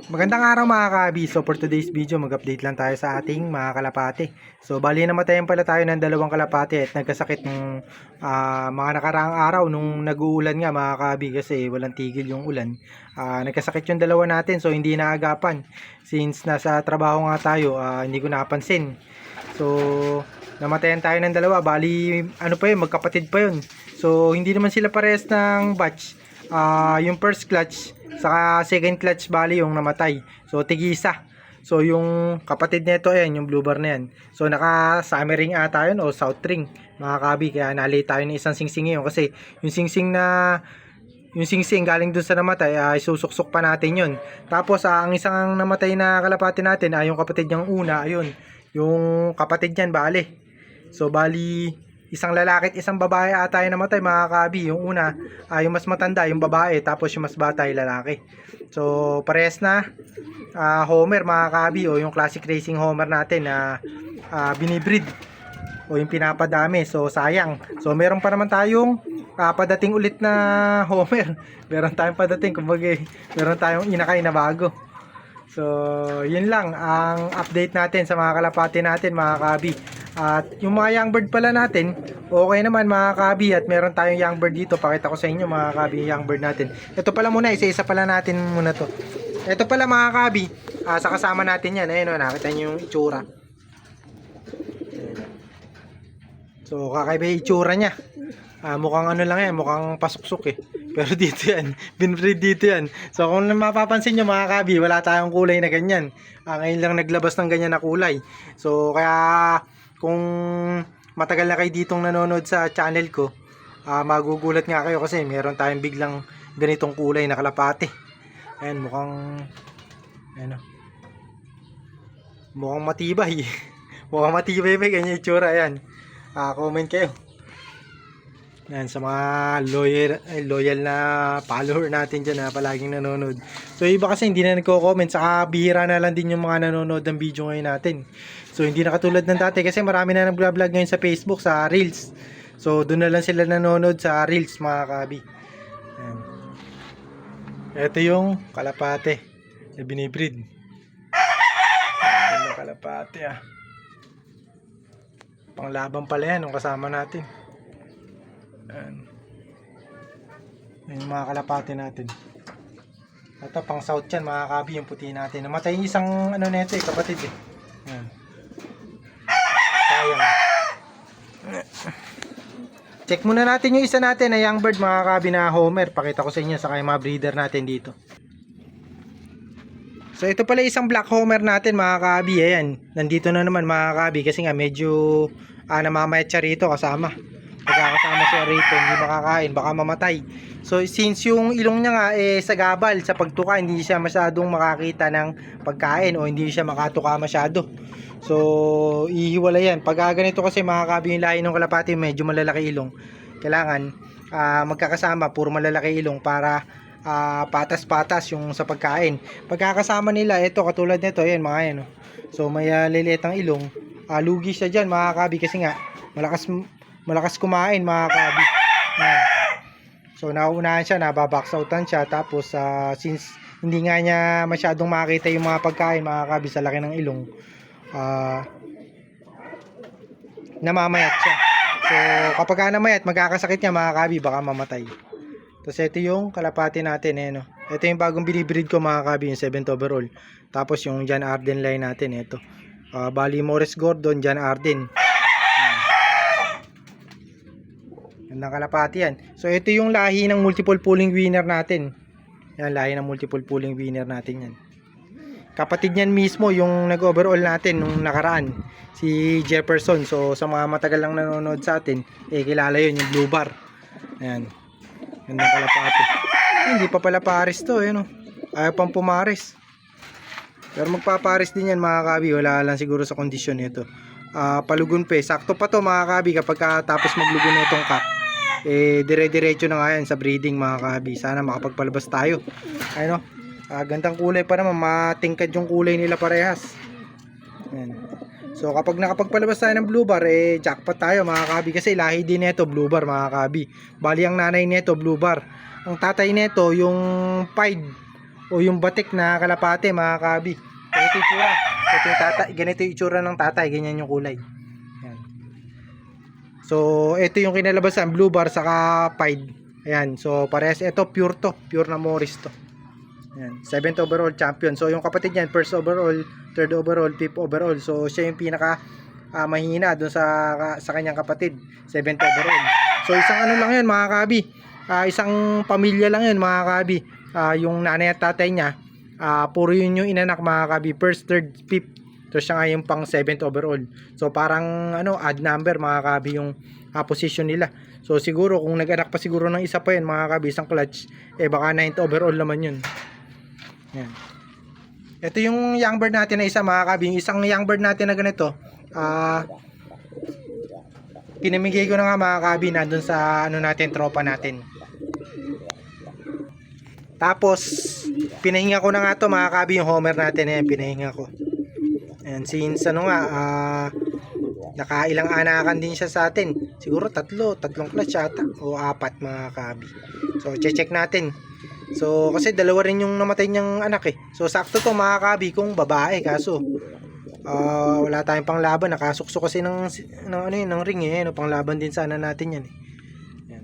Magandang araw mga ka-abi. So for today's video, mag-update lang tayo sa ating mga kalapate. So bali namatayan pala tayo ng dalawang kalapate at nagkasakit nung mga nakaraang araw nung nag-uulan nga mga ka-abi kasi walang tigil yung ulan. Nagkasakit yung dalawa natin, so hindi naagapan. Since nasa trabaho nga tayo, hindi ko napansin. So namatayan tayo ng dalawa. Bali ano pa yun, magkapatid pa yun. So hindi naman sila parehas ng batch. Yung first clutch saka second clutch bali yung namatay. So tigisa. So yung kapatid nito ayan, yung blue bar na yan. So naka summer ring ata yun o south ring mga kabi, kaya nali tayo ng isang singsing ngayon kasi yung singsing galing dun sa namatay ay susuksok pa natin yun. Tapos ang isang namatay na kalapati natin ay yung kapatid niyang una, ayun. Yung kapatid niyan bali. So bali isang lalaki at isang babae ata yung namatay mga kabi. Yung una, yung mas matanda yung babae, tapos yung mas bata yung lalaki. So parehas na Homer mga kabi, o yung classic racing Homer natin na binibreed o yung pinapadami. So sayang. So meron pa naman tayong padating ulit na Homer. Meron tayong padating, kumbaga meron tayong inakay na bago. So yun lang ang update natin sa mga kalapati natin mga kabi. At yung mga young bird pala natin, okay naman mga kabi, at meron tayong young bird dito. Pakita ko sa inyo mga kabi yung young bird natin. Ito pala muna, isa-isa pala natin muna to. Ito pala mga kabi, sa kasama natin yan. Ayun o, nakita nyo yung itsura. So kakaiba yung itsura nya. Mukhang ano lang yan, mukhang pasuksok eh. Pero dito yan, binbreed dito yan. So kung mapapansin nyo mga kabi, wala tayong kulay na ganyan. Ngayon lang naglabas ng ganyan na kulay. So kaya kung matagal na kayo ditong nanonood sa channel ko, magugulat nga kayo kasi meron tayong biglang ganitong kulay na kalapate. Ayan, ayan, mukhang matibay. Mukhang matibay pa, ganyan itsura. Ayan, comment kayo. Yan, sa mga loyal na follower natin dyan na palaging nanonood. So iba kasi hindi na nagko-comment, saka bihira na lang din yung mga nanonood ng video ngayon natin. So hindi na katulad ng dati kasi marami na nag-vlog ngayon sa Facebook, sa Reels. So doon na lang sila nanonood sa Reels mga kabi. Yan. Ito yung kalapate na binibreed. Yung kalapate Panglaban pala yan nung kasama natin. Yan. Yung mga kalapate natin. Ito pang south yan mga kabi, yung puti natin. Namatay yung isang ano nito kapatid eh. Yan. Sayang. Check muna natin yung isa natin na young bird mga kabi na Homer. Pakita ko sa inyo sa kay mga breeder natin dito. So ito pala isang black Homer natin mga kabi. Ayan, nandito na naman mga kabi kasi nga medyo namamayat siya rito kasama. Pagkakasama siya rito, hindi makakain, baka mamatay. So since yung ilong niya nga sa gabal, sa pagtuka, hindi siya masyadong makakita ng pagkain o hindi siya makatuka masyado. So ihiwala yan. Pag ganito kasi mga kabi yung lahi ng kalapati, medyo malalaki ilong. Kailangan magkakasama, puro malalaki ilong para patas-patas yung sa pagkain. Pagkakasama nila, ito katulad nito, ayan mga yan. So may liliit ang ilong. Lugi siya dyan mga kabi kasi nga malakas kumain mga kabi. So nauunahan siya, nababox outan siya. Tapos since hindi nga niya masyadong makita yung mga pagkain mga kabi sa laki ng ilong, namamayat siya. So kapag namayat, magkakasakit niya mga kabi, baka mamatay. Tapos ito yung kalapati natin Ito yung bagong binibreed ko mga kabi, yung 7th overall. Tapos yung John Arden line natin, ito. Bali Morris Gordon, John Arden. Gandang kalapati yan. So ito yung lahi ng multiple pooling winner natin. Yan, lahi ng multiple pooling winner natin yan. Kapatid niyan mismo yung nag-overall natin nung nakaraan, si Jefferson. So sa mga matagal lang nanonood sa atin, kilala yun, yung blue bar. Ayan. Gandang kalapati. Hindi pa pala pares to, ayaw pang pumares. Pero magpapares din yan mga kabi, wala lang siguro sa kondisyon nito. Palugon pa sakto pa to mga kabi kapag tapos maglugon na itong kak. Dire-diretso na nga yan sa breeding mga kabi. Sana makapagpalabas tayo. Ayun gandang kulay pa naman, matingkad yung kulay nila parehas. Ayan. So kapag nakapagpalabas tayo ng blue bar, jackpot tayo mga kabi kasi lahi din nito blue bar mga kabi. Bali ang nanay nito blue bar. Ang tatay nito yung pied o yung batik na kalapate mga kabi. Ganito yung itsura. Ganito yung itsura ng tatay, ganyan yung kulay. Ayan. So ito yung kinalabasan, blue bar saka pied. Ayan, so parehas ito pure to, pure na Morris to. Ayan, 7th overall champion. So yung kapatid niyan, 1st overall, 3rd overall, 5th overall. So siya yung pinaka mahina doon sa kanyang kapatid, 7th overall. So isang ano lang 'yun mga kabi. Isang pamilya lang 'yun mga kabi. Yung nanay at tatay niya, puro yun yung inanak mga kabi, 1st, 3rd, 5th. So siya nga yung pang 7th overall. So parang ano, odd number mga kabi yung position nila. So siguro kung nag-anak pa siguro ng isa pa yun mga kabi, isang clutch, baka 9th overall naman yun. Yan. Ito yung young bird natin na isa mga kabi. Isang young bird natin na ganito, pinamigay ko na nga mga kabi, nandun sa ano natin, tropa natin. Tapos pinahinga ko na nga to mga kabi, yung Homer natin. Ayan, pinahinga ko. And since ano nga, nakailang anakan din siya sa atin. Siguro tatlong clutch ata o 4 mga kabi. So check natin. So kasi dalawa rin yung namatay niyang anak eh. So sakto to mga kabi kung babae, kaso wala tayong panglaban, nakasuksok kasi ng ano yun, ng ring eh, no, panglaban din sana natin yan eh. Yan.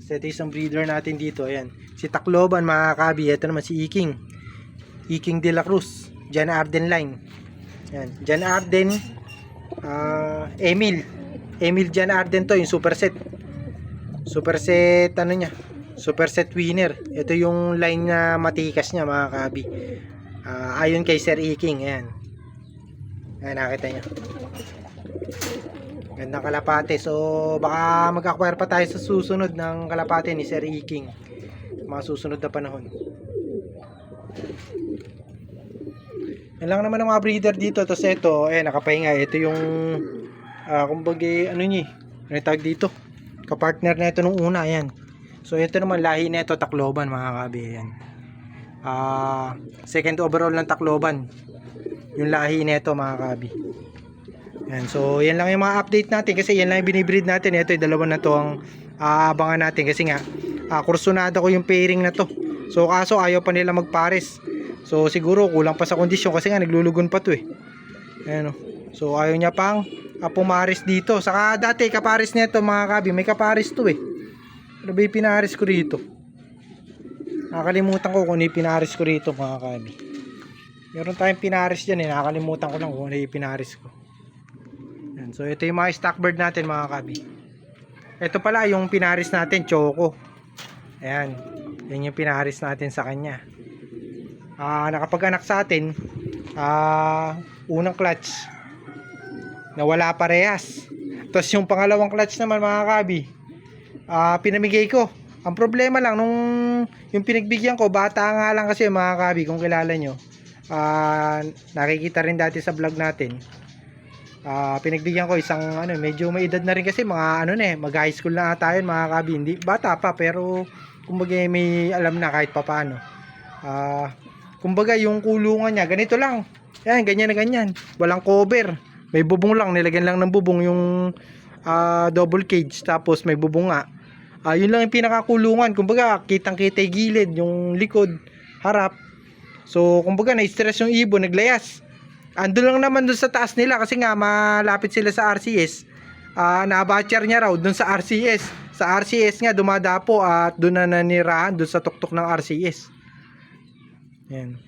So ito isang breeder natin dito, ayan. Si Tacloban mga kabi, ito naman si Iking de la Cruz, Jan Arden line. Yan, Jan Arden, Emil Jan Arden to, yung superset ano niya, superset winner. Ito yung line na matikas niya mga kabi, ayon kay Sir Iking. Ayan, ayan, nakita niya, gandang kalapate. So baka mag-acquire pa tayo sa susunod ng kalapate ni Sir Iking, mga susunod na panahon. Yan lang naman ang mga breeder dito. Tapos ito, nakapahinga. Ito yung kumbaga ano niya, ano tawag dito, kapartner na ito nung una. Ayan. So ito naman lahi na ito, Tacloban mga kabi. Ayan. 2nd overall ng Tacloban yung lahi na ito mga kabi. Ayan. So yan lang yung mga update natin, kasi yan lang yung binibreed natin. Ito yung dalawa na to ang abangan natin, kasi nga kursunada ko yung pairing na to. So kaso ayaw pa nila magpares. So siguro kulang pa sa kondisyon, kasi nga naglulugon pa to eh. Ayan o. So ayaw niya pang pumares dito. Saka dati kapares nito mga kabi, may kapares to eh. Ano ba yung pinares ko rito? Nakakalimutan ko kung ano yung pinares ko rito mga kabi. Meron tayong pinares dyan eh. Nakakalimutan ko lang kung ano yung pinares ko. Ayan. So ito yung mga stock bird natin mga kabi. Ito pala yung pinares natin, Choco. Ayan. Yan yung pinares natin sa kanya. Nakapag-anak sa atin, unang clutch nawala parehas. Tapos yung pangalawang clutch naman mga kabi, pinamigay ko. Ang problema lang nung yung pinagbigyan ko, bata nga lang kasi mga kabi, kung kilala nyo, nakikita rin dati sa vlog natin. Pinagbigyan ko isang ano, medyo may edad na rin, kasi mga ano na mag high school na tayo mga kabi, hindi bata pa pero kumbaga may alam na kahit papaano. Kumbaga yung kulungan niya ganito lang, yan, ganyan na ganyan, walang cover, may bubong lang, nilagyan lang ng bubong yung double cage, tapos may bubong nga. Yun lang yung pinakakulungan, kumbaga kitang kita yung gilid, yung likod, harap. So kumbaga na-stress yung ibon, naglayas. Ando lang naman dun sa taas nila, kasi nga malapit sila sa RCS. Nabatcher niya raw dun sa RCS. Sa RCS nga dumadapo at dun na nanirahan, dun sa tuktok ng RCS. Yan.